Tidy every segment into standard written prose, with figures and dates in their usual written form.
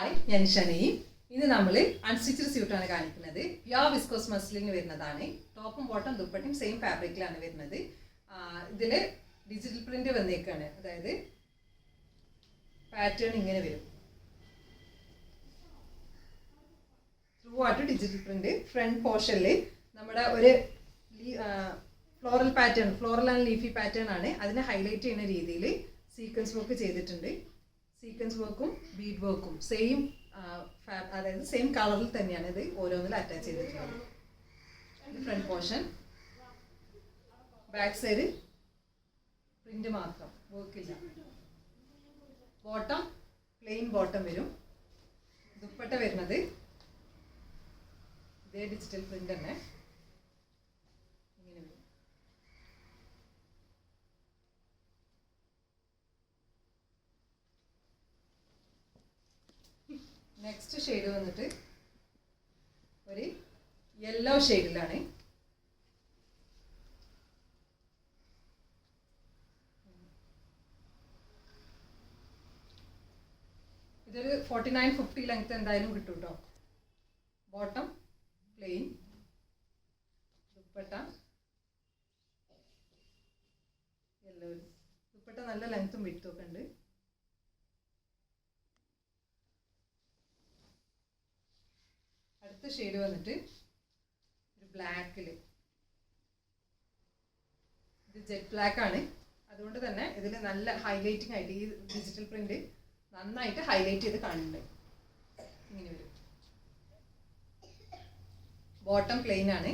Hi, ഞാൻ ഷനയും. ഇത് നമ്മൾ അൺസ്റ്റിച്ചഡ് സ്യൂട്ടാണ് കാണിക്കുന്നത്. പ്യുവർ വിസ്കോസ് മസ്ലിന് വരുന്നതാണ്. ടോപ്പും ബോട്ടം ദുപ്പട്ടയും സെയിം ഫാബ്രിക്കിലാണ് വരുന്നത്. ഇതിൽ ഡിജിറ്റൽ പ്രിന്റ് വന്നേക്കാണ്, അതായത് പാറ്റേൺ ഇങ്ങനെ വരും. ത്രൂ ആയിട്ട് ഡിജിറ്റൽ പ്രിന്റ്. ഫ്രണ്ട് പോർഷനിൽ നമ്മുടെ ഒരു floral pattern, floral and leafy pattern ആണ്. അതിനെ ഹൈലൈറ്റ് ചെയ്യുന്ന രീതിയിൽ സീക്വൻസ് വർക്ക് ചെയ്തിട്ടുണ്ട്. സീക്വൻസ് വർക്കും ബീഡ് വർക്കും സെയിം, അതായത് സെയിം കളറിൽ തന്നെയാണ് ഇത് ഓരോന്നിലും അറ്റാച്ച് ചെയ്തിട്ടുള്ളത്. ഇത് front portion. Back side print മാത്രം, വർക്കില്ല. ബോട്ടം പ്ലെയിൻ ബോട്ടം വരും. ദുപ്പട്ട വരുന്നത് ഇതേ ഡിജിറ്റൽ പ്രിന്റ് തന്നെ ഇങ്ങനെ വരും. നെക്സ്റ്റ് ഷെയ്ഡ് വന്നിട്ട് ഒരു യെല്ലോ ഷെയ്ഡിലാണ്. ഇതൊരു 49-50 ലെങ്ത് എന്തായാലും കിട്ടും കേട്ടോ. Bottom plain, dupatta yellow. Dupatta നല്ല ലെങ്ത്തും വിഡ്ത്തും ഒക്കെ ഉണ്ട്. അടുത്ത ഷെയ്ഡ് വന്നിട്ട് ഒരു ബ്ലാക്കിൽ, ഇത് ജെറ്റ് ബ്ലാക്ക് ആണ്. അതുകൊണ്ട് തന്നെ ഇതിൽ നല്ല ഹൈലൈറ്റിംഗ് ആയിട്ട് ഈ ഡിജിറ്റൽ പ്രിന്റ് നന്നായിട്ട് ഹൈലൈറ്റ് ചെയ്ത് കാണുന്നുണ്ട്. ഇങ്ങനെ വരും. ബോട്ടം പ്ലെയിൻ ആണ്.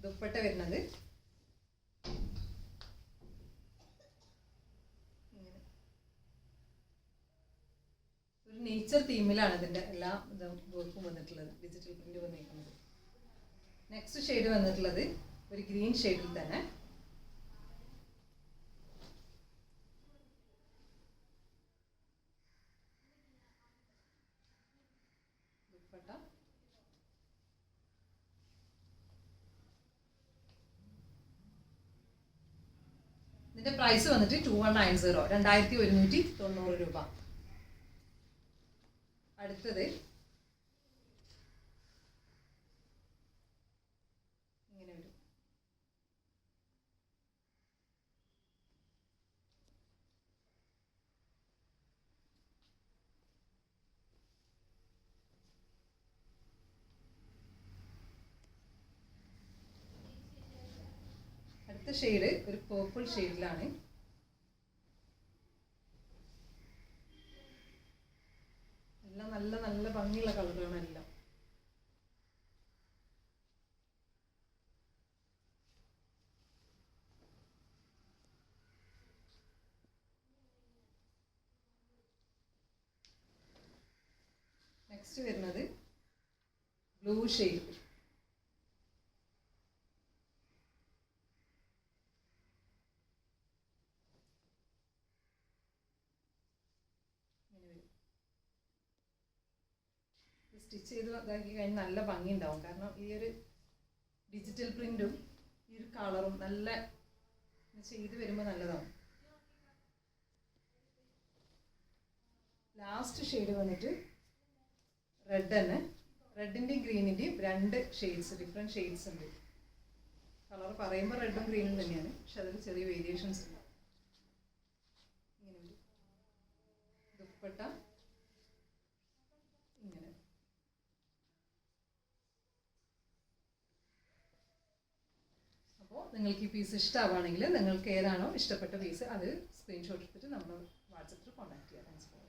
ദുപ്പട്ട വരുന്നത് ഇങ്ങനെ ഒരു നേച്ചർ തീമിലാണ് ഇതിൻ്റെ എല്ലാ വർക്കും വന്നിട്ടുള്ളത്, ഡിജിറ്റൽ പ്രിന്റ് വന്നിരിക്കുന്നത്. നെക്സ്റ്റ് ഷെയ്ഡ് വന്നിട്ടുള്ളത് ഒരു ഗ്രീൻ ഷെയ്ഡിൽ തന്നെ. ദുപ്പട്ട ഇതിന്റെ പ്രൈസ് വന്നിട്ട് 2190, 2190 രൂപ. അടുത്തത് ഇങ്ങനെ വരും. അടുത്ത ഷെയ്ഡ് ഒരു പേർപ്പിൾ ഷെയ്ഡിലാണ്. എല്ലാം നല്ല നല്ല ഭംഗിയുള്ള കളറാണ് എല്ലാം. നെക്സ്റ്റ് വരുന്നത് ബ്ലൂ ഷെയ്ഡ്. സ്റ്റിച്ച് ചെയ്ത് ഇതാക്കി കഴിഞ്ഞാൽ നല്ല ഭംഗി ഉണ്ടാവും. കാരണം ഈ ഒരു ഡിജിറ്റൽ പ്രിന്റും ഈ ഒരു കളറും നല്ല ചെയ്ത് വരുമ്പോൾ നല്ലതാവും. ലാസ്റ്റ് ഷെയ്ഡ് വന്നിട്ട് റെഡ് തന്നെ. റെഡിൻ്റെയും ഗ്രീനിൻ്റെയും രണ്ട് ഷെയ്ഡ്സ്, ഡിഫറെൻറ്റ് ഷെയ്ഡ്സ് ഉണ്ട്. കളർ പറയുമ്പോൾ റെഡും ഗ്രീനും തന്നെയാണ്, പക്ഷെ അതിൽ ചെറിയ വേരിയേഷൻസ് ഉണ്ട്. ഇങ്ങനെ വരും. ദുപ്പട്ട ഇങ്ങനെ. അപ്പോൾ നിങ്ങൾക്ക് ഈ പീസ് ഇഷ്ടമാവുകയാണെങ്കിൽ നിങ്ങൾക്ക് ഏതാണോ ഇഷ്ടപ്പെട്ട പീസ് അത് സ്ക്രീൻഷോട്ട് എടുത്തിട്ട് നമ്മൾ വാട്സപ്പിൽ കോൺടാക്ട് ചെയ്യാം. Thanks for